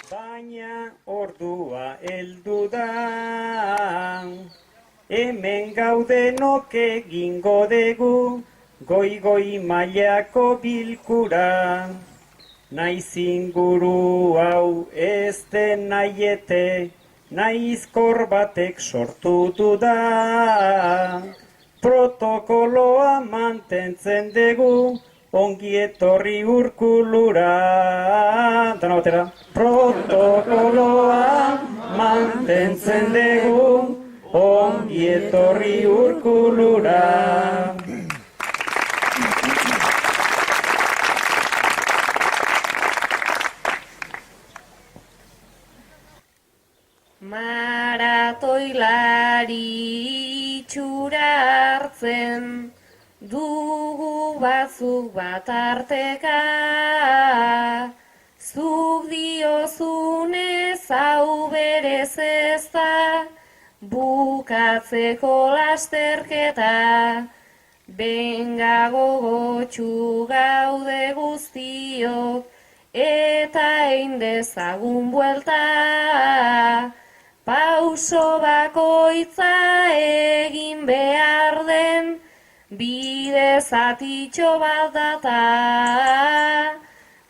Baina ordua heldu da, hemen gaudenok egingo dugu, goi mailako bilkura. Naiz inguru hau ez den nahiete, naizkor batek sortu da. Protokoloa mantentzen dugu, ongi etorri Urkulura. Dana batera. Protokoloa mantentzen dugu, ongi etorri Urkulura. Maratoilari itxura hartzen dugu batzuk bat arteka, zuk diozunez hau berez ez da bukatzeko lasterketa. Benga gogotsu gaude guztiok eta egin dezagun buelta. Pauso bakoitza egin behar den, bide zatitxo bat data.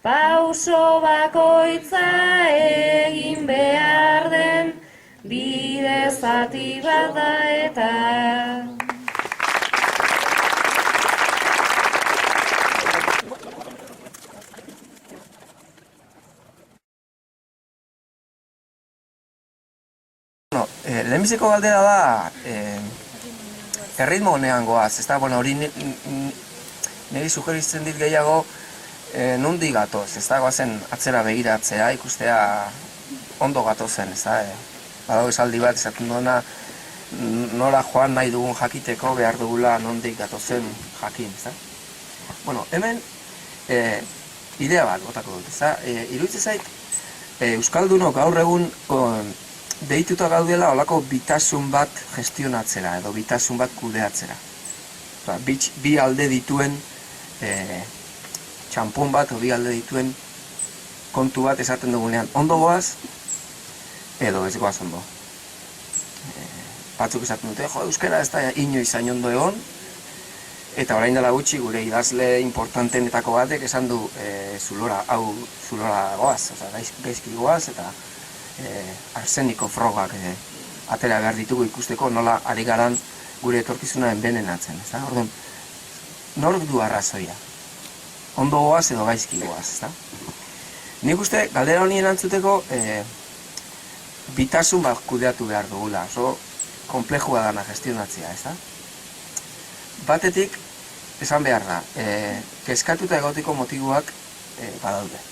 Pauso bakoitza egin behar den, bide zati bat da eta. Lehenbiziko galdera da, erritmo honean goaz, ez da, hori niri sugeritzen dit gehiago nondik gatoz, ez da, goazen atzera begiratzea, ikustea ondo gatozen, ez da, badago esaldi bat esaten duena, nora joan nahi dugun jakiteko behar dugula nondik gatozen jakin, ez da. Hemen idea bat botako dut, ez da, iruditzen zait, Euskaldunok gaur egun deituta gaudela olako bitasun bat gestionatzera edo bitasun bat kudeatzera. Bi alde dituen txampon bat o bi alde dituen kontu bat esaten dugunean ondo goaz edo ez goaz ondo. Batzuk esaten dute, euskara ez da inoiz hain ondo egon, eta orain dela gutxi gure idazle importantenetako batek esan du zulora goaz, gaizki goaz, eta arseniko frogak atera behar ditugu ikusteko nola ari garan gure etorkizuna enbenenatzen. Orduan, nork du arrazoia? Ondo goaz edo gaizki goaz. Nik uste, galdera honien antzuteko bitasun bat kudeatu behar dugula, oso komplejua dana gestionatzea. Batetik, esan behar da, kezkatuta egoteko motiboak badaude.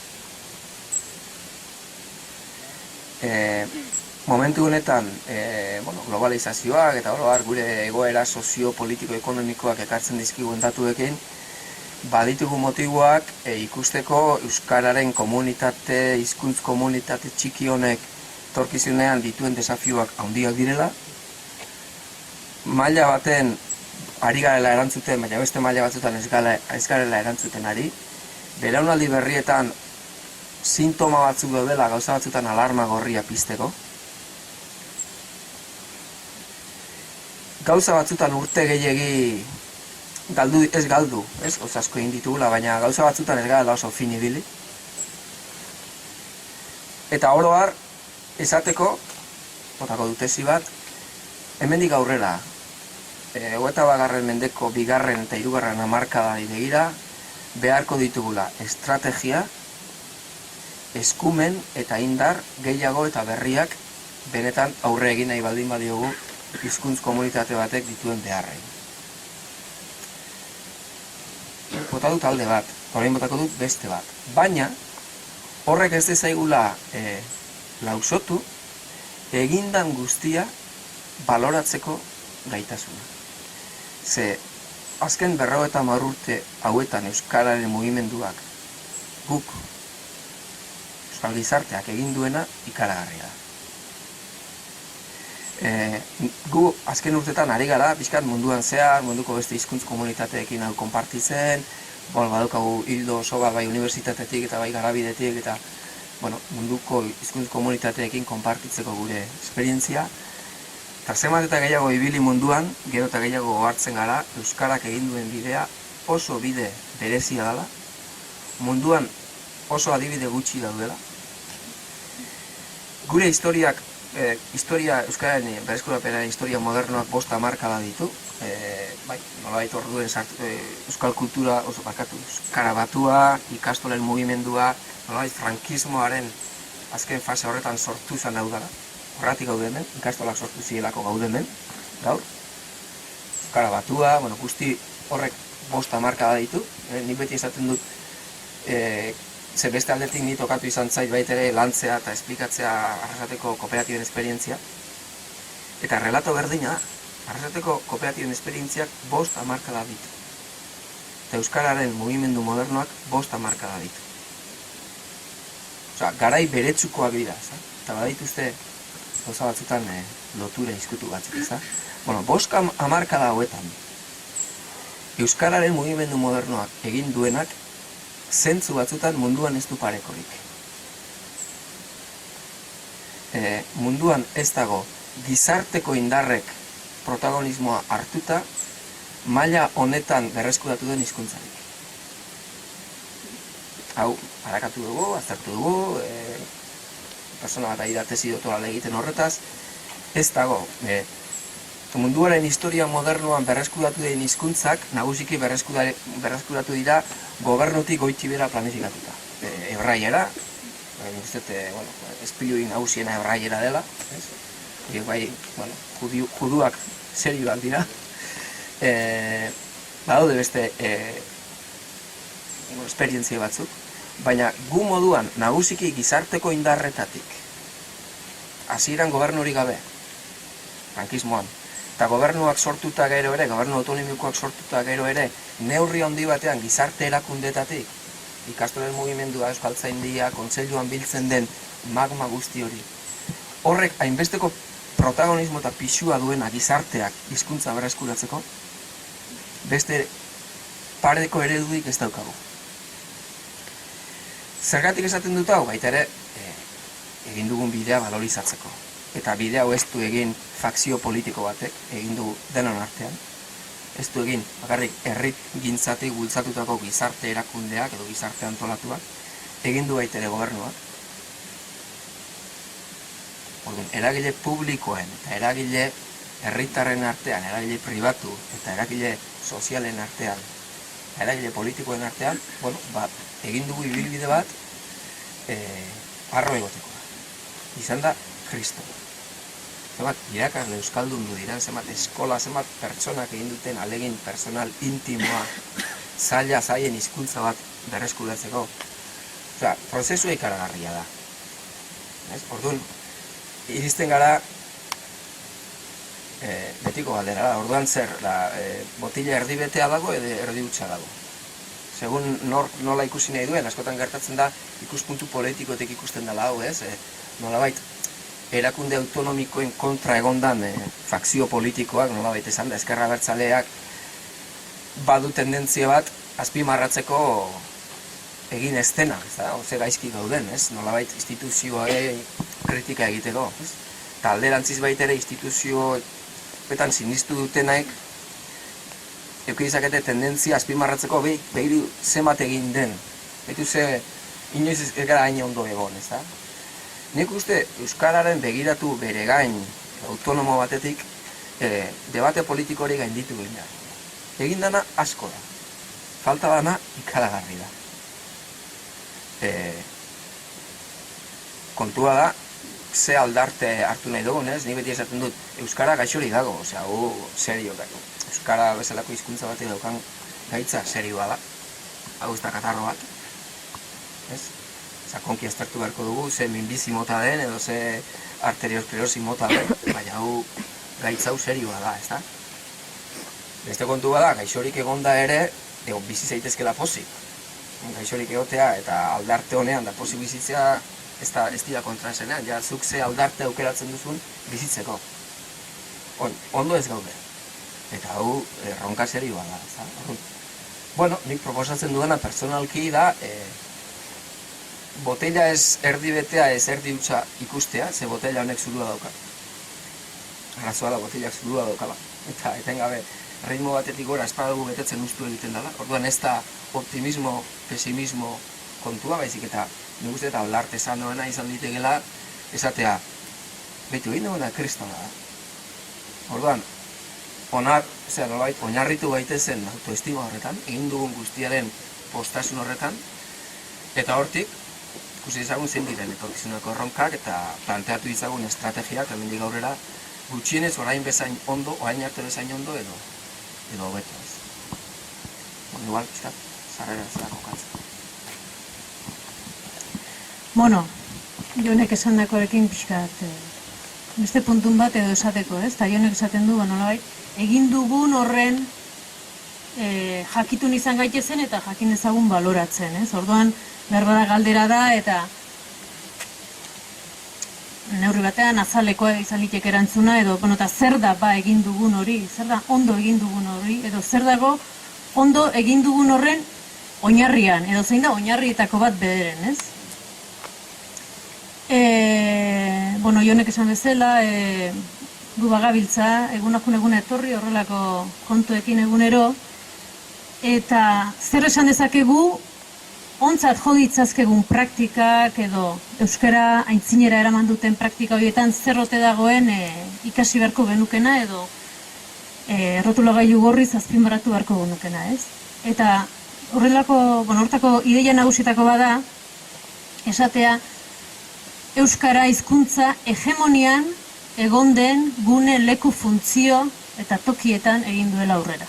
Momentu honetan globalizazioak eta gure egoera sozio-politiko-ekonomikoak ekartzen dizkiguen datuekin baditugu motiboak ikusteko euskararen komunitate, hizkuntz komunitate txiki honek etorkizunean dituen desafioak handiak direla, maila baten ari garela erantzuten, baina beste maila batzutan ez garela erantzuten ari, belaunaldi berrietan sintoma batzuk daudela gauza batzutan alarma gorria pizteko, gauza batzutan urte gehiegi ez galdu, gauza asko egin ditugula, baina gauza batzutan ez gara oso fin ibili. Eta oro har, esateko, botako dutesi bat, hemendik aurrera, 21. mendeko 2. eta 3. hamarkadari begira, beharko ditugula estrategia, eskumen eta indar gehiago eta berriak benetan aurre egin nahi baldin badiogu hizkuntz komunitate batek dituen beharrei. Bota dut alde bat, orain botako dut beste bat. Baina, horrek ez dezaigula lausotu, egindan guztia baloratzeko gaitasuna. Ze, azken 50 urte hauetan euskararen mugimenduak guk, euskal gizarteak egin duena ikaragarria da. Gu azken urtetan ari gara, pixkat munduan zehar, munduko beste hizkuntz komunitateekin hau konpartitzen, badaukagu hildo oso bat bai unibertsitatetik eta bai garabidetik eta munduko hizkuntz komunitateekin konpartitzeko gure esperientzia. Eta zenbat eta gehiago ibili munduan, gero eta gehiago hartzen gara, euskarak egin duen bidea oso bide berezia dela, munduan oso adibide gutxi daudela. Gure historiak, euskararen berreskurapenen historia modernoak 5 hamarkada ditu, nolabait orduen euskal kultura oso euskara batua, ikastolen mugimendua, nolabait frankismoaren azken fase horretan sortu zen hau dara. Horratik gaude hemen, ikastolak sortu zielako gaude hemen, gaur. Euskara batua, guzti horrek 5 hamarkada ditu. Nik beti esaten dut, ze beste aldetik ni tokatu izan zait baitere lantzea eta esplikatzea Arrasateko kooperatiben esperientzia. Eta relato berdina da, Arrasateko kooperatiben esperientziak 5 hamarkada ditu. Eta euskararen mugimendu modernoak 5 hamarkada ditu. Osea, garai beretsukoak dira, eta badituzte gauza batzutan lotura izkutu batzuk, ezta? 5 hamarkada hauetan, euskararen mugimendu modernoak egin duenak zentzu batzutan munduan ez du parekorik. Munduan ez dago gizarteko indarrek protagonismoa hartuta maila honetan berreskuratu den hizkuntzarik. Hau, harakatu dugu, aztertu dugu, persona bat aida tesi doktorala egiten horretaz, ez dago. Munduaren historia modernoan berreskuratu den hizkuntzak nagusiki berreskuratu dira gobernutik goitibera planifikatuta. Hebraiera, espiluin nagusiena hebraiera dela, juduak serioak dira. Badaude beste esperientzia batzuk, baina gu moduan nagusiki gizarteko indarretatik hasieran gobernurik gabe, frankismoan, eta gobernuak sortuta gero ere, gobernu autonomikoak sortuta gero ere, neurri handi batean gizarte erakundetatik, ikastolen mugimendua, euskaltzaindia, kontseiluan biltzen den magma guzti hori. Horrek hainbesteko protagonismo eta pisua duena gizarteak hizkuntza berreskuratzeko, beste pareko eredudik ez daukagu. Zergatik esaten dut hau, baita ere, egin dugun bidea valorizatzeko. Eta bidea hau ez du egin fakzio politiko batek, egin du denon artean. Ez du egin, bakarrik herrit gintzatik bultzatutako gizarte erakundeak edo gizarte antolatuak, egin du baita ere gobernuak. Orduan, eragile publikoen eta eragile herritarren artean, eragile pribatu eta eragile sozialen artean, eragile politikoen artean, egin dugu ibilbide bat arro egoteko. Izan da, Kristo. Zenbat, irakasle euskaldun du dira, zenbat, eskola, zenbat pertsonak egin duten alegin personal intimoa, zaila hizkuntza bat berreskuratzeko. Osea, prozesua ikaragarria da. Orduan, iristen gara betiko galdera da, orduan zer, botila erdibetea dago edo erdi hutsa dago. Segun nola ikusi nahi duen, askotan gertatzen da ikuspuntu politikotik ikusten dela hau, ez? Nolabait, erakunde autonomikoen kontra egondan fakzio politikoak, nolabait esan da, ezker abertzaleak badu tendentzia bat azpimarratzeko egin ez dena, oze gaizki gauden, nolabait instituzioaren kritika egiteko, eta alderantziz baitere instituzioetan sinistu dutenaik eukizakete tendentzia azpimarratzeko behiru zemat egin den, behitu ze inoiz ez gara hain ondo egon, nik uste Euskararen begiratu bere gain autonomo batetik debate politikori gainditu gina. Egin dana asko da, falta dana ikaragarri da. Kontua da, ze aldarte hartu nahi dugun, ni beti esaten dut, Euskara gaixorik dago, serio dago. Euskara bezalako hizkuntza batek daukan gaitza serioa da, hau ez da katarro bat. Sakonki aztertu beharko dugu, ze minbizi mota den edo ze arteriosklerosi mota den, baina hau gaitza hau serioa da, ez da? Beste kontu bada, gaixorik egonda ere, bizi zaitezkela pozik. Gaixorik egotea eta aldarte honean da pozik bizitzea ez dira kontraesanean, ja zuk ze aldarte aukeratzen duzun bizitzeko. Ondo ez gaude. Eta hau erronka serioa da, ez da? Bueno, nik proposatzen duena personalki da, botella ez erdi betea ez erdi hutsa ikustea, ze botella honek zurua dauka. Arrazoa da, botellak zurua daukala. Eta etengabe ritmo batetik gora espadagu betetzen ustu egiten dela. Orduan ez da optimismo, pesimismo kontua, baizik eta nik uste eta aldarte sanoena izan ditegela esatea, behitu egin duguna kristona da. Orduan, oinarritu gaitezen autoestima horretan, egin dugun guztiaren postasun horretan, eta hortik, ikusi ezagun zein diren etorkizuneko erronkak eta planteatu ditzagun estrategiak hemendik aurrera gutxienez orain bezain ondo, orain arte bezain ondo edo hobeto ez. Igual, pixkat, sarrera ez da kokatzen. Bueno, Jonek esan dakorekin pixkat beste puntun bat edo esateko, ez? Eta Jonek esaten du, nolabait, egin dugun horren jakitun izan gaitezen eta jakin ezagun baloratzen, ez? Orduan, berbada galdera da eta neurri batean azalekoa izan liteke erantzuna edo, eta zer da ba egin dugun hori, zer da ondo egin dugun hori, edo zer dago ondo egin dugun horren oinarrian, edo zein da oinarrietako bat bederen, ez? Jonek esan bezala, gu bagabiltza, eguna etorri horrelako kontuekin egunero, eta zer esan dezakegu, ontzat jo ditzazkegun praktikak edo euskara aintzinera eraman duten praktika horietan zerrote dagoen ikasi beharko genukena edo errotulagailu gorriz azpimarratu beharko genukena, ez? Eta hortako ideia nagusietako bada, esatea, euskara hizkuntza hegemonian egon den gune leku funtzio eta tokietan egin duela aurrera.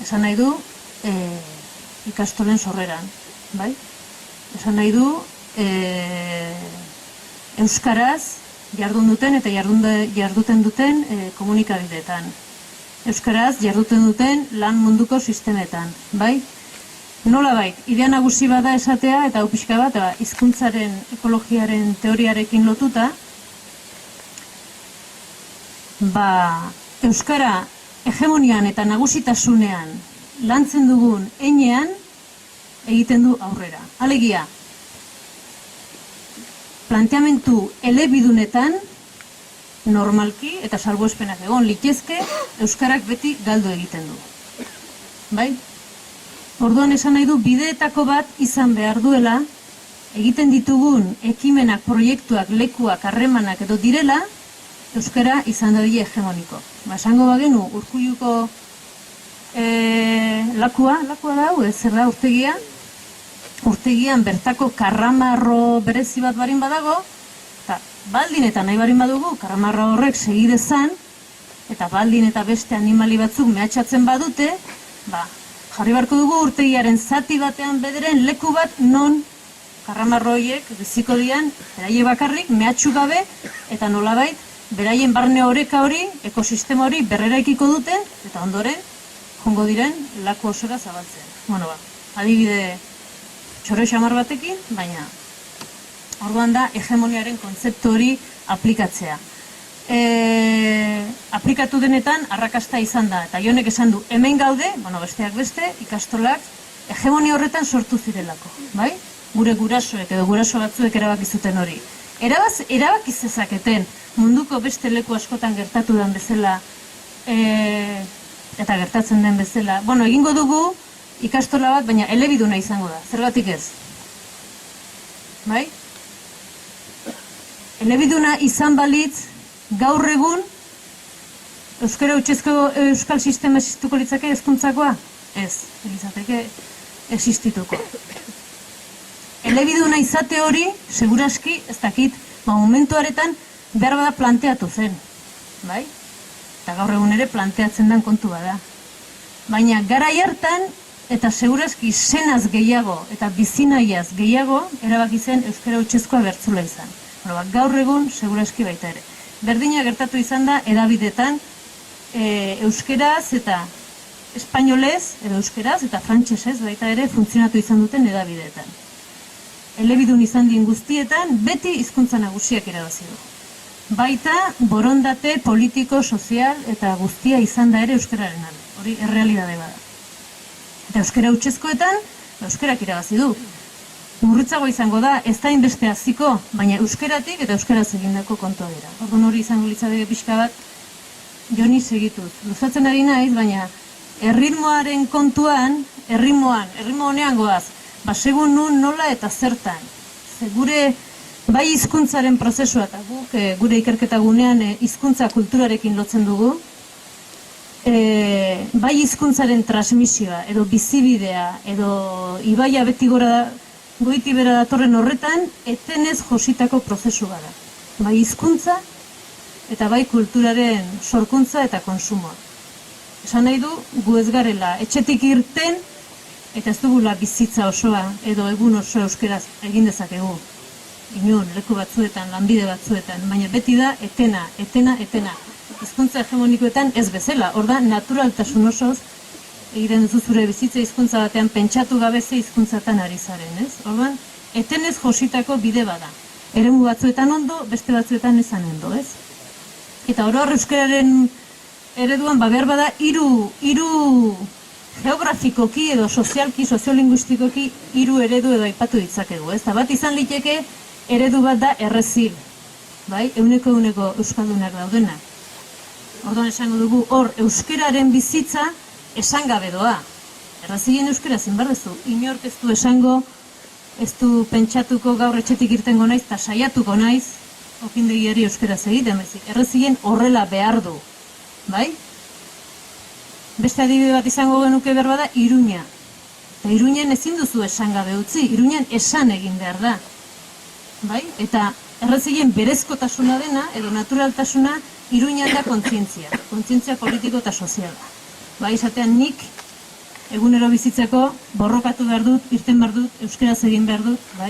Esan nahi du, ikastolen sorreran, bai? Esan nahi du, euskaraz jardun duten eta jarduten duten komunikabideetan. Euskaraz jarduten duten lan munduko sistemetan, bai? Nolabait, idea nagusi bada esatea eta hau pixka bat, hizkuntzaren ekologiaren teoriarekin lotuta, euskara hegemonian eta nagusitasunean lantzen dugun heinean egiten du aurrera. Alegia, planteamentu elebidunetan normalki eta salbuespenak egon litezke euskarak beti galdu egiten du. Bai? Orduan esan nahi du bideetako bat izan behar duela egiten ditugun ekimenak, proiektuak, lekuak, harremanak edo direla euskara izan dadile hegemoniko. Esango bagenu Urkulluko lakua da hau, zer da urtegia? Urtegian bertako karramarro berezi bat barin badago, eta baldin eta nahi barin badugu, karramarro horrek segidezan, eta baldin eta beste animali batzuk mehatxatzen badute, jarri beharko dugu urtegiaren zati batean bederen leku bat non karramarroiek biziko dian, beraie bakarrik, mehatxu gabe, eta nolabait, beraien barne oreka hori, ekosistema hori berreraikiko dute, eta ondoren, jongo diren laku osora zabaltzen. Adibide txore xamar batekin, baina Orduan da, hegemoniaren kontzeptu hori aplikatzea. Aplikatu denetan, arrakasta izan da. Eta Jonek esan du, hemen gaude, besteak beste, ikastolak, hegemonia horretan sortu zirelako, bai? Gure gurasoek edo guraso batzuek erabaki zuten hori. Erabaki zezaketen munduko beste leku askotan gertatu den bezala, eta gertatzen den bezala. Egingo dugu ikastola bat, baina elebiduna izango da. Zergatik ez? Bai? Elebiduna izan balitz, gaur egun, euskara hutsezko euskal sistema existituko litzake hezkuntzakoa? Ez, litzateke existituko. Elebiduna izate hori, seguraski, ez dakit, momentu haretan behar bada planteatu zen, bai? Eta gaur egun ere planteatzen den kontu bada. Baina garai hartan, eta seguraski senaz gehiago eta bizinaiaz gehiago, erabaki zen euskara hutsezkoa bertzula izan. Gaur egun, seguraski baita ere. Berdina gertatu izan da, edabidetan, euskeraz eta espainolez, edo euskeraz eta frantsesez baita ere funtzionatu izan duten edabideetan. Elebidun izan dien guztietan, beti hizkuntza nagusiak irabazi du. Baita, borondate politiko, sozial eta guztia izan da ere euskararen alde. Hori errealidade bada. Eta euskara hutsezkoetan, euskarak irabazi du. Murritzago izango da, ez da inbeste hasiko, baina euskaratik eta euskaraz egindako kontua dira. Orduan hori izango litzateke pixka bat, Joni segituz. Luzatzen ari naiz, baina erritmoaren kontuan, erritmo honean goaz, segun nun, nola eta zertan. Gure bai hizkuntzaren prozesua eta guk gure ikerketa gunean hizkuntza kulturarekin lotzen dugu, bai hizkuntzaren transmisioa edo bizibidea edo ibaia beti goiti bera datorren horretan etenez jositako prozesu gara. Bai hizkuntza eta bai kulturaren sorkuntza eta konsumoa. Esan nahi du, gu ez garela etxetik irten eta ez dugula bizitza osoa edo egun osoa euskeraz egin dezakegu. Inun, leku batzuetan, lanbide batzuetan, baina beti da etena. Hizkuntza hegemonikoetan ez bezala, hor da naturaltasun osoz egiten duzu zure bizitza hizkuntza batean pentsatu gabe ze hizkuntzatan ari zaren, ez? Orduan, etenez jositako bide bada. Eremu batzuetan ondo, beste batzuetan ezan ondo, ez? Eta oro euskararen ereduan behar bada hiru geografikoki edo sozialki, soziolinguistikoki hiru eredu edo aipatu ditzakegu, ez? Eta bat izan liteke eredu bat da errezil, bai? Euneko euskaldunak daudenak. Orduan esango dugu hor euskararen bizitza esan gabe doa. Errezilen euskara zinbardezu, inork ez du esango, ez du pentsatuko gaur etxetik irtengo naiz eta saiatuko naiz, okindegiari euskaraz egiten bezik. Errezilen horrela behar du, bai? Beste adibide bat izango genuke behar bada, Iruña. Eta Iruñen ezin duzu esan gabe utzi, Iruñen esan egin behar da. Bai? Eta errezilen berezkotasuna dena, edo naturaltasuna, Iruñan da kontzientzia politiko eta soziala. Bai, izatean nik egunero bizitzeko borrokatu behar dut, irten behar dut, euskaraz egin behar dut, bai?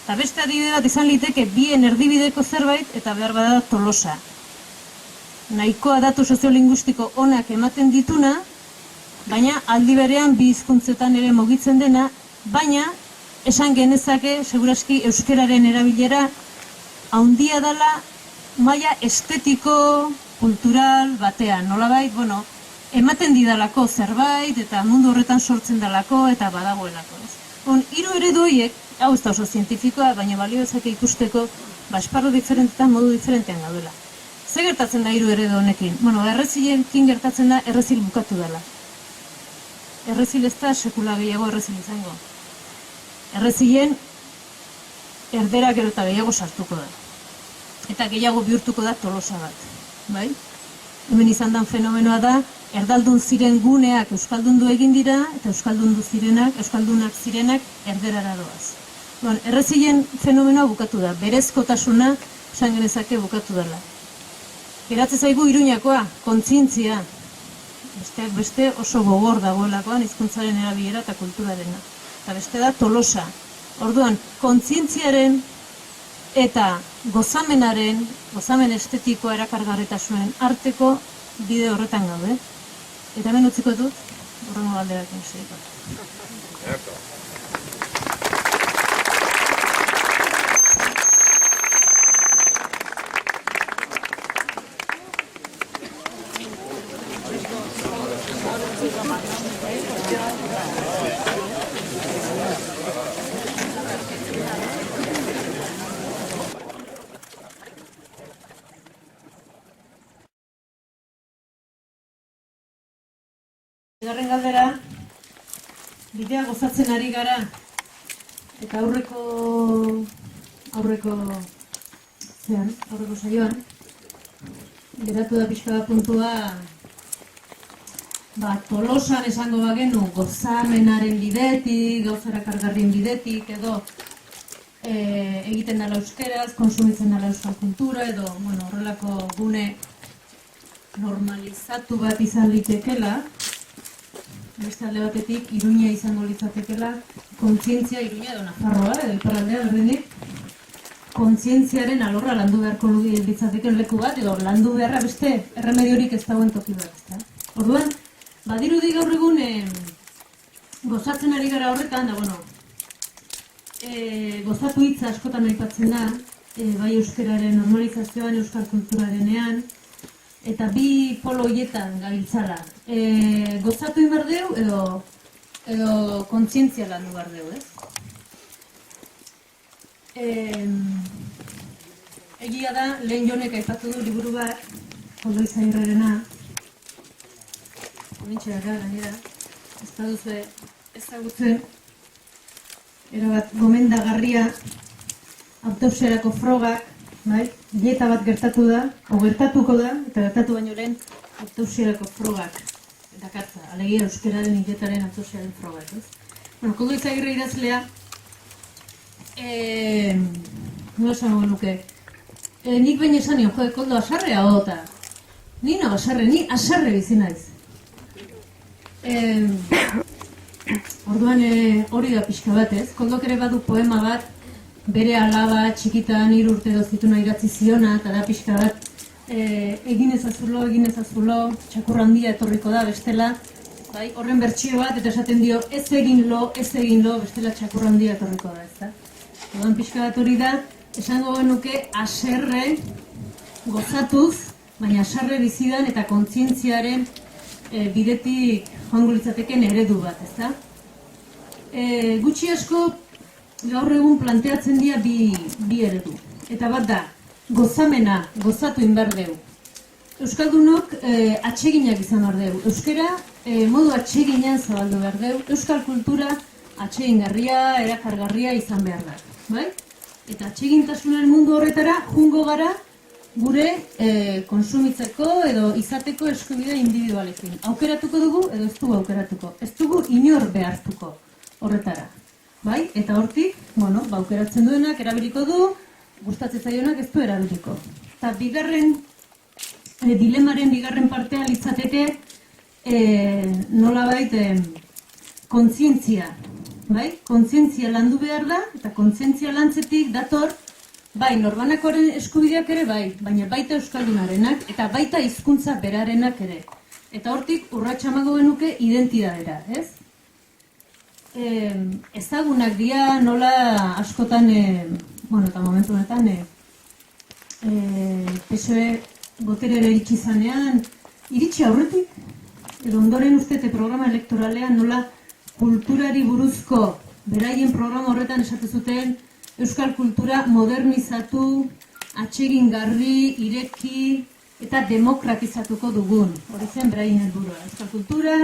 Eta beste adibide bat izan liteke bien erdibideko zerbait eta behar bada Tolosa. Nahikoa datu soziolinguistiko onak ematen dituna, baina aldi berean bi hizkuntzetan ere mugitzen dena, baina esan genezake seguraski euskararen erabilera handia dela maila estetiko, kultural batean, nolabait, ematen didalako zerbait eta mundu horretan sortzen dalako eta badagoelako. Hiru eredu horiek, hau ez da oso zientifikoa, baina balio ezake ikusteko esparru diferentetan modu diferentean gaudela. Ze gertatzen da hiru eredu honekin? Errezilekin gertatzen da errezil bukatu dela. Errezil ez da sekula gehiago errezil izango. Errezilen erdera gero eta gehiago sartuko da. Eta gehiago bihurtuko da Tolosa bat. Bai? Hemen izan den fenomenoa da, erdaldun ziren guneak euskaldundu egin dira, eta euskaldunak zirenak erderara doaz. Errezilen fenomenoa bukatu da, berezkotasuna esan genezake bukatu dela. Geratzen zaigu Iruñakoa, kontzientzia. Besteak beste oso gogor dagoelakoan hizkuntzaren erabilera eta kulturarena. Eta beste da Tolosa. Orduan, kontzientziaren eta gozamen estetikoa erakargarritasunen arteko bide horretan gaude. Eta hemen utziko dut, horrengo galderakin segiko. Bigarren galdera, bidea gozatzen ari gara, eta aurreko saioan, geratu da pixka bat puntua, Tolosan esango bagenu gozamenaren bidetik, gauzara kargarrien bidetik, edo egiten dela euskeraz, konsumitzen dela euskal kultura, edo horrelako gune normalizatu bat izan litekela, beste alde batetik Iruña izango litzatekela, kontzientzia Iruña edo Nafarroa, edo iparraldea berdinik, kontzientziaren alorra landu beharko litzateken leku bat, edo landu beharra beste erremediorik ez dagoen toki bat. Orduan, badirudi gaur egun gozatzen ari gara horretan, da gozatu hitza askotan aipatzen da, bai euskararen normalizazioan, euskal kulturarenean, eta bi polo horietan gabiltzala. Gozatu inbardeu edo kontzientzia landu bardeu, ez? Egia da, lehen Jonek aipatu du liburu bat, Koldo Izagirrerena, Onintxeak gainera, ez da duzu ezagutzen, erabat gomendagarria autopsiarako frogak, dieta bat gertatu da, o gertatuko da, eta gertatu baino lehen autopsiarako frogak dakartza, alegia euskararen dietaren autopsiaren frogak, ez? Koldo Izagirre idazlea, nola esango nuke, nik baina esan nion, Koldo, asarrea odota. Ni no asarre, ni asarre bizi naiz. Orduan hori da pixka bat, ez? Koldok ere badu poema bat, bere alaba txikitan 3 urte dozituna idatzi ziona, eta da pixka bat egin ezazulo, txakurra handia etorriko da, bestela, horren bertsio bat, eta esaten dio, ez egin lo, bestela txakurra handia etorriko da, ez da? Orduan pixka bat hori da, esango genuke haserre gozatuz, baina haserre bizidan eta kontzientziaren bidetik joango litzateken eredu bat, ez da? Gutxi asko gaur egun planteatzen dira bi eredu. Eta bat da, gozamena, gozatu inbardeu. Euskaldunok atseginak izan bardeu. Euskara modu atseginan zabaldu bardeu. Euskal kultura atsegingarria, erakargarria izan behar da. Bai? Eta atsegintasunaren mundu horretara jungo gara gure konsumitzeko edo izateko eskubide individualekin. Aukeratuko dugu edo ez dugu aukeratuko. Ez dugu inor behartuko horretara. Bai? Eta hortik, aukeratzen duenak erabiliko du, gustatzen zaionak ez du erabiliko. Eta dilemaren bigarren partea litzateke nolabait kontzientzia. Bai? Kontzientzia landu behar da, eta kontzientzia lantzetik dator, bai, norbanakoaren eskubideak ere bai, baina baita euskaldunarenak, eta baita hizkuntza berarenak ere. Eta hortik urratxamago genuke identidadera, ez? Ezagunak dira nola askotan, eta momentu honetan, PSOE boterera iritsi zanean, iritsi aurretik, edo ondoren ustete programa elektoralean nola kulturari buruzko beraien programa horretan esate zuten euskal kultura modernizatu, atsegingarri, ireki eta demokratizatuko dugun. Hori zen beraien helburua. Euskal kultura,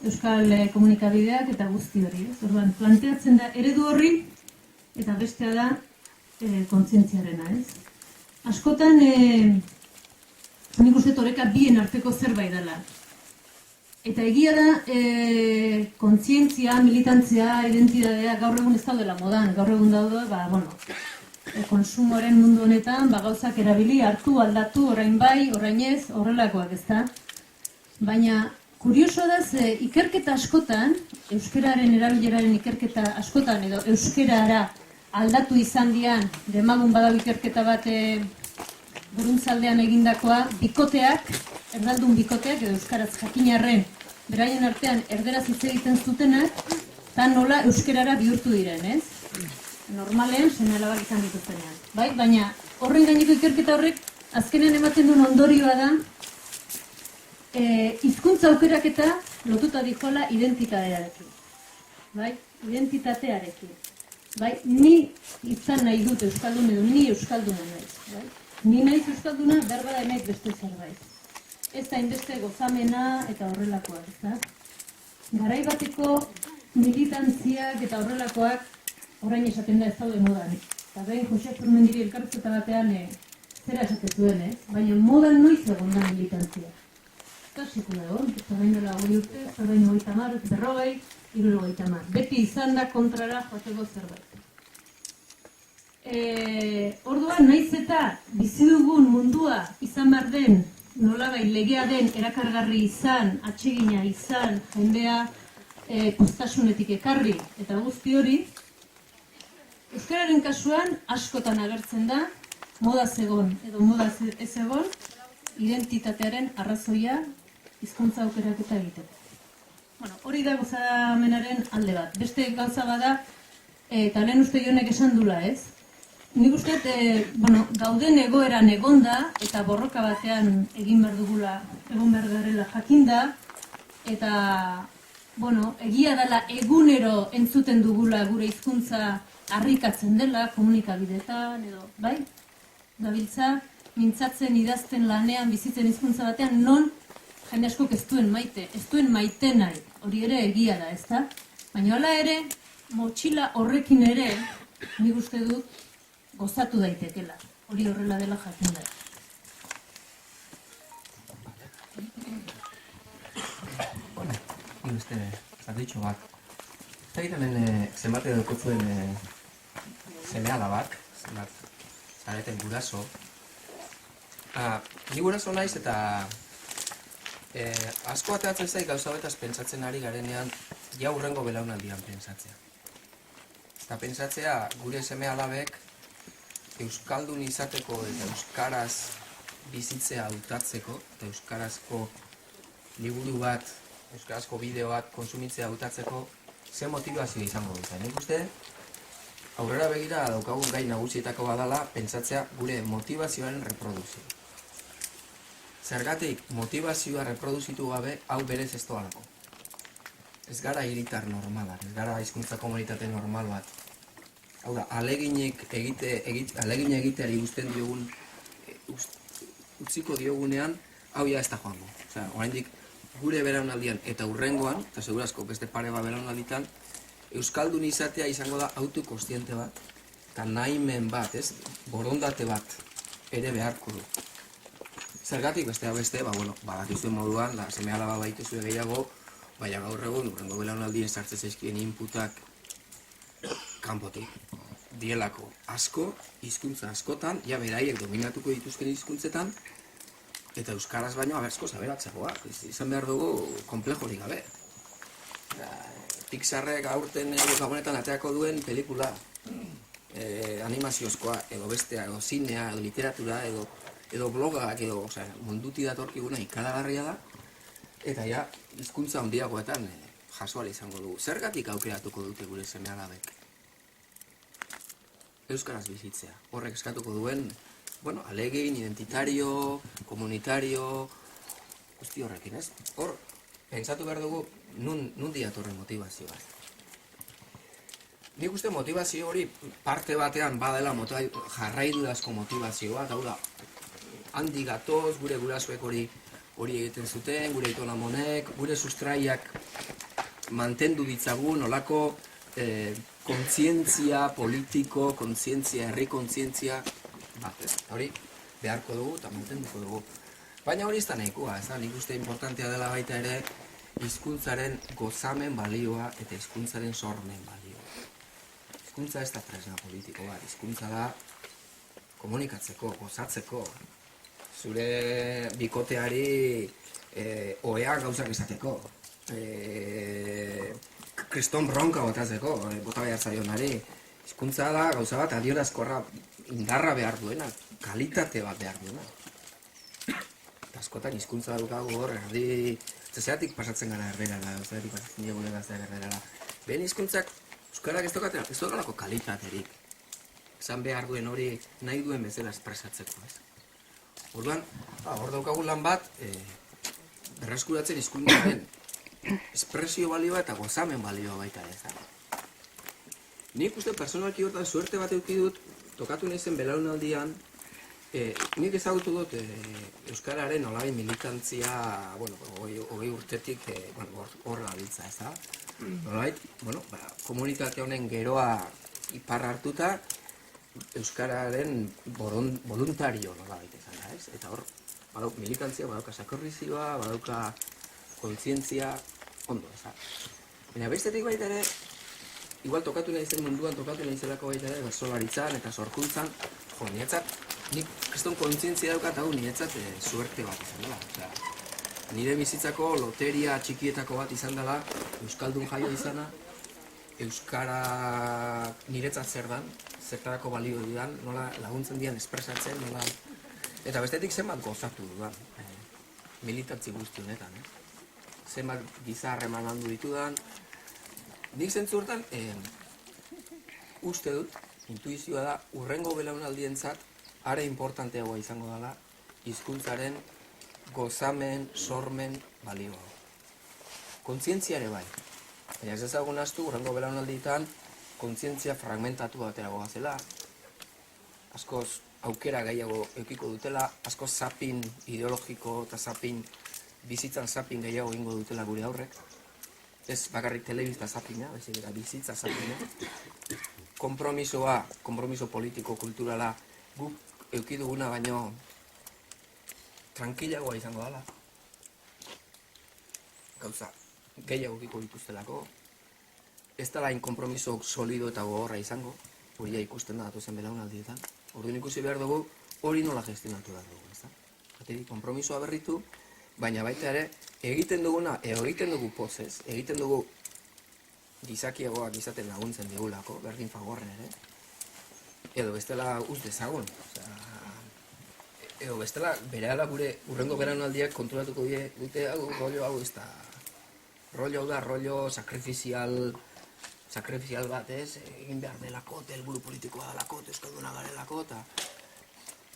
euskal komunikabideak eta guzti hori. Orduan, planteatzen da eredu horri eta bestea da kontzientziarena, ez? Askotan, nik uste oreka bien arteko zerbait dela. Eta egia da, kontzientzia, militantzia, identidadea gaur egun ez daudela modan. Gaur egun daude, konsumoren mundu honetan, gauzak erabili, hartu, aldatu, orain bai, orain ez, horrelakoak ez da. Baina, kurioso da, ikerketa askotan, euskararen erabileraren ikerketa askotan, edo euskarara aldatu izan dian, demagun badau ikerketa bat buruntzaldean egindakoa, bikoteak, erdaldun bikoteak, edo euskaraz jakinarren, beraien artean erderaz hitz egiten zutenak, eta nola euskarara bihurtu diren, ez? Normalean, seme-alabak izan dituztenean. Bai? Baina horren gaineko ikerketa horrek, azkenean ematen duen ondorioa da, hizkuntza aukeraketa lotuta dijola identitatearekin. Bai? Identitatearekin. Bai? Ni izan nahi dut euskaldun edo ni euskalduna naiz. Bai? Ni naiz euskalduna, behar bada naiz beste zerbait. Ez da inbeste gozamena eta horrelakoa, ez da? garai bateko militantziak eta horrelakoak orain esaten da ez daude modan. Eta behin Jose Zurmendiri elkarrizketa batean zera esaten zuen, baina modan noiz egon da militantzia. Eta sekula egon, ez da bain dela 20 urte, ez da bain 30, 40, 70. Beti izan da kontrara joateko zerbait. Orduan, naiz eta bizi dugun mundua izan behar den, nolabait legea den, erakargarri izan, atsegina izan, jendea poztasunetik ekarri eta guzti hori, euskararen kasuan askotan agertzen da, modaz egon edo modaz ez egon, identitatearen arrazoia hizkuntza aukeraketa egiteko. Hori da gozamenaren alde bat. Beste gauza bada, eta lehen uste Jonek esan dula, ez? Nik uste, gauden egoeran egonda eta borroka batean egin behar dugula, egon behar garela jakinda, eta, egia dela egunero entzuten dugula gure hizkuntza harrikatzen dela, komunikabideetan, edo, bai? Gabiltza, mintzatzen, idazten, lanean, bizitzen hizkuntza batean, non jende askok ez duen maite nahi, hori ere egia da, ez da? Baina hala ere, motxila horrekin ere, nik uste dut, gozatu daitekela, hori horrela dela jakin da. Nik uste, zarditxo bat. Eta hemen zenbat edo zuen semeala bat, zenbat zareten guraso. Ni guraso naiz eta asko ateatzen zaik gauza betaz pentsatzen ari garenean ja hurrengo belaunaldian pentsatzea. Eta pentsatzea gure semealabek euskaldun izateko eta euskaraz bizitzea hautatzeko eta euskarazko liburu bat, euskarazko bideo bat konsumitzea hautatzeko ze motivazio izango dut. Nik uste aurrera begira daukagun gai nagusietako badala pentsatzea gure motivazioaren reproduzioa. Zergatik motivazioa reproduzitu gabe hau berez ez doalako. Ez gara hiritar normalak, ez gara hizkuntza komunitate normal bat. Hau da, alegina egiteari uzten diogun, utziko diogunean, hau ja ez da joango. Osea, oraindik gure belaunaldian eta hurrengoan, eta segurazko beste pare bat belaunalditan, euskaldun izatea izango da autokontziente bat, eta nahimen bat, ez, borondate bat ere beharko du. Zergatik beste, badakizuen moduan, seme-alaba baituzue gehiago, baina gaur egun, hurrengo belaunaldien sartzen zaizkien inputak kanpotik. Dielako asko, hizkuntza askotan, ja beraiek dominatuko dituzken hizkuntzetan, eta euskaraz baino abertzko aberatsagoak, izan behar dugu konplejorik gabe. Pixarrek aurten gabonetan ateako duen pelikula, animaziozkoa, edo bestea, edo zinea, edo literatura, edo blogak, edo munduti datorkiguna ikaragarria da, eta ja, hizkuntza handiagoetan jasoal izango dugu. Zergatik aukeratuko dute gure seme-alabek? Euskaraz bizitzea. Horrek eskatuko duen, alegin, identitario, komunitario, guzti horrekin, ez? Hor, pentsatu behar dugu, nun diatorren motivazioa. Nik uste motivazio hori parte batean badela jarraidudazko motivazioa, hau da, handi gatoz, gure gurasoek hori egiten zuten, gure aitonamonek, gure sustraiak mantendu ditzagun, olako kontzientzia politiko, kontzientzia, herri kontzientzia bat, ez? Hori beharko dugu eta mantenduko dugu. Baina hori ez da nahikoa, ez da? Nik uste importantea dela baita ere hizkuntzaren gozamen balioa eta hizkuntzaren sormen balioa. Hizkuntza ez da tresna politiko bat, hizkuntza da komunikatzeko, gozatzeko, zure bikoteari oheak gauzak esateko, kriston bronka botatzeko, bota behar zaionari. Hizkuntza da gauza bat adierazkorra indarra behar duena, kalitate bat behar duena. Eta askotan hizkuntza daukagu hor, zeatik pasatzen gara herberara, zeatik pasatzen diegune gazteak herberara. Behen hizkuntzak euskarak ez dokalako kalitaterik. Esan behar duen hori nahi duen bezala espresatzeko, ez? Orduan, hor daukagu lan bat, berreskuratzen hizkuntzaren espresio balioa eta gozamen balioa baita ez. Nik uste personalki hortan suerte bat eduki dut, tokatu nahi zen belaunaldian, Nik ezagutu dut Euskararen nolabait militantzia, hogei urtetik hor gabiltza, ez da? Nolabait, komunitate honen geroa ipar hartuta, Euskararen voluntario nolabait ezan da, ez? Eta hor, badauk militantzia, badauka sakorrizioa, badauka kontzientzia, ondo, ez da? Baina bestetik baita ere, igual tokatu nahi zen munduan, tokatu nahi zelako baita ere, bertsolaritzan eta sorkuntzan, niretzat, nik kriston kontzientzia daukat hau niretzat suerte bat izan dela. Nire bizitzako loteria txikietako bat izan dela, Euskaldun jaio izana, Euskara niretzat zer dan, zertarako balio dudan, nola laguntzen dian espresatzen, nola... Eta bestetik zenbat gozatu dudan, militantzi guzti honetan, zenbat giza harreman handu ditudan. Nik zentzu hortan, uste dut, intuizioa da, urrengo belaunaldientzat, are importanteagoa izango dela, hizkuntzaren gozamen, sormen balioa. Kontzientzia ere bai. Baina ez ezagun astu, urrengo belaunaldietan, kontzientzia fragmentatu bateragoa zela, askoz aukera gehiago eukiko dutela, askoz zapin ideologiko eta bizitzan zapin gehiago egingo dutela gure aurrek. Ez bakarrik telebista zapina, baizik eta bizitza zapina. Konpromiso politiko, kulturala, guk eukiduguna baino tranquilagoa izango dela. Gauza, gehiago eukiko dituztelako. Ez dela konpromiso solido eta gogorra izango, hori ikusten da datuzen belaunaldietan. Orduan ikusi behar dugu, hori nola gestionatu behar dugu, ez da? Batetik, konpromisoa berritu, baina baita ere, egiten duguna, egiten dugu pozez, egiten dugu gizakiagoak izaten laguntzen digulako, berdin fagorren ere, edo bestela uz dezagun, edo bestela berehala gure urrengo belaunaldiak kontrolatuko dute rollo hau ez da, rollo hau da, rollo sakrifisial bat ez, egin behar delako, helburu politikoa delako, euskalduna garelako, eta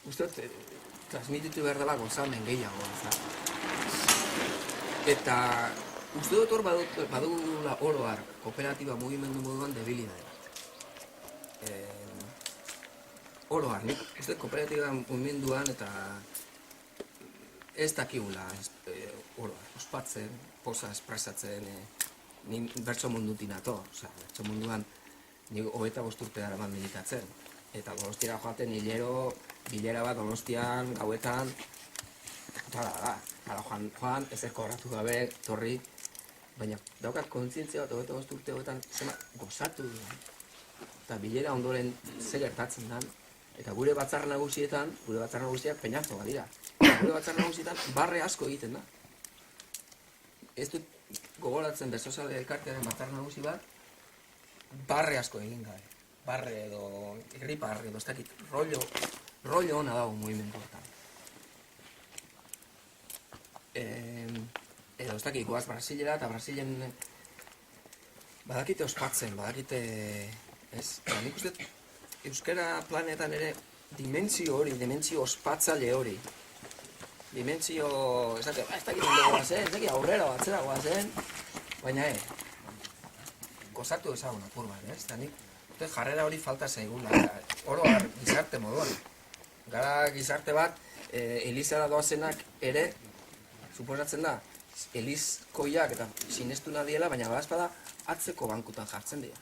uste dut, transmititu behar dela gozamen gehiago, ez da. Eta uste dut hor badugula oroar kooperatiba mugimendu moduan debilidade bat. Oroar, nik uste kooperatiba mugimenduan eta ez dakigula oroar, ospatzen, poza espresatzen, ni bertso mundutin ato, bertso munduan nik 25 urte daraman militatzen. Eta Donostiara joaten hilero, bilera bat Donostian, gauetan, joan, ezer kobratu gabe, torri, baina daukat kontzientzia bat 25 urte hauetan zema gozatu dudan. Eta bilera ondoren zer gertatzen den, eta gure batzar nagusiak peñazo badira. Gure batzar nagusietan barre asko egiten da. Ez dut gogoratzen Bersozale elkartearen batzar nagusi bat, barre asko egin gabe. Barre edo irripar edo ez dakit, rollo hona dago mugimendu hortan. Edo ez dakit, goaz Brasilera eta Brasilen badakite ospatzen, badakite, ez? Eta nik uste euskara planetan ere dimentsio ospatzaile hori. Dimentsio, ez dakit ondo goazen, ez dakit aurrera batzera goazen, baina gozatu ezagun apur bat, ez? Eta nik jarrera hori falta zaigula, oro gizarte moduan. Gara gizarte bat, elizara doazenak ere, suposatzen da, elizkoiak eta sinestu nadiela, baina badazpada atzeko bankutan jartzen dira.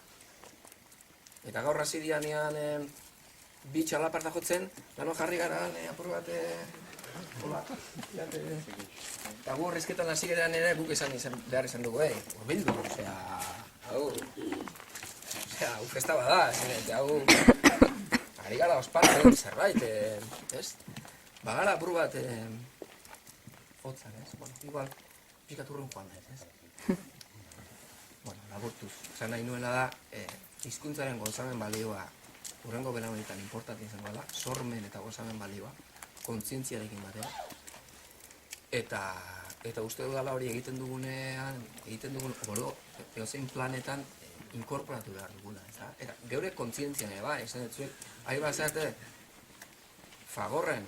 Eta gaur hasi dianean bi txalaparta jotzen, lano jarri gara, apur bat, hola, eta gu horrezketan hasi gerean ere guk behar izan dugu, urbildu, hau, festa bada, hau, ari gara ospatzen zerbait, ez? Bagara apur bat, hotzan, ez? Igual, pikaturrun joan da, ez? Laburtuz, esan nahi nuena da, hizkuntzaren gozamen balioa, urrengo belaunalditan importante izango da, sormen eta gozamen balioa, kontzientziarekin batera. Eta uste dudala hori egiten dugun oro, edozein planetan inkorporatu behar duguna, ez da? Eta geure kontzientzian eba, esan dut, ari bat zeharte, fagorren,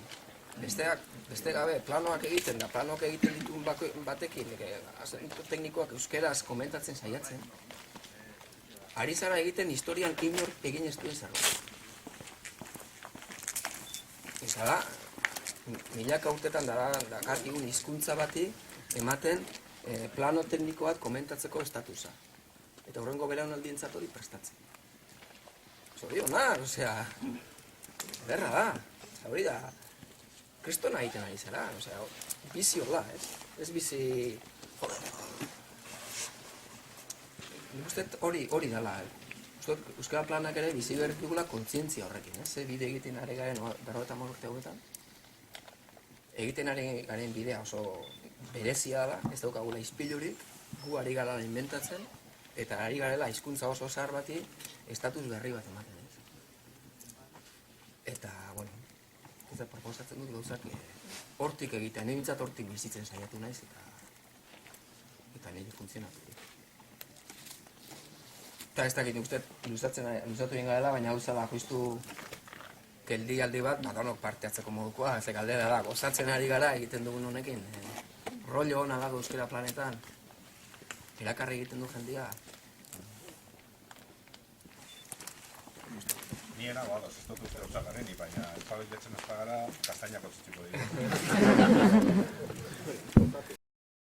beste gabe, planoak egiten, da planoak egiten dituen batekin, teknikoak euskeraz komentatzen saiatzen, ari zara egiten historian inor egin ez duen zerbait. Ez da, milaka urtetan dakarkigun hizkuntza bati ematen plano tekniko bat komentatzeko estatusa. Eta horrengo belaunaldientzat hori prestatzen. Zorionak, osea, berra da, hori da, kristona egiten ari zara, osea, bizi hor da, ez? Ez bizi... Nik uste hori dela, Euskara Planak ere bizi behar dugula kontzientzia horrekin, ez? Bide egiten ari garen 50 urte hauetan. Egiten ari garen bidea oso berezia da, ez daukagula izpilurik, gu ari gara inventatzen, eta ari garela hizkuntza oso zahar bati estatus berri bat ematen, ez? Eta, bueno, ez da proposatzen dut gauzak hortik egitea, nire bintzat hortik bizitzen saiatu naiz, eta nire funtzionatu dit. Eta ez dakit, uste, luzatu egin garela, baina hau zela justu geldialdi bat, danok parte hartzeko modukoa, ez galdera da, gozatzen ari gara egiten dugun honekin. Rollo hona dago Euskara Planetan, erakarri egiten du jendia. Ni nago ados, ez dut uste dut garenik, baina espabailetzen ez bagara, kastainak otzitxuko dira.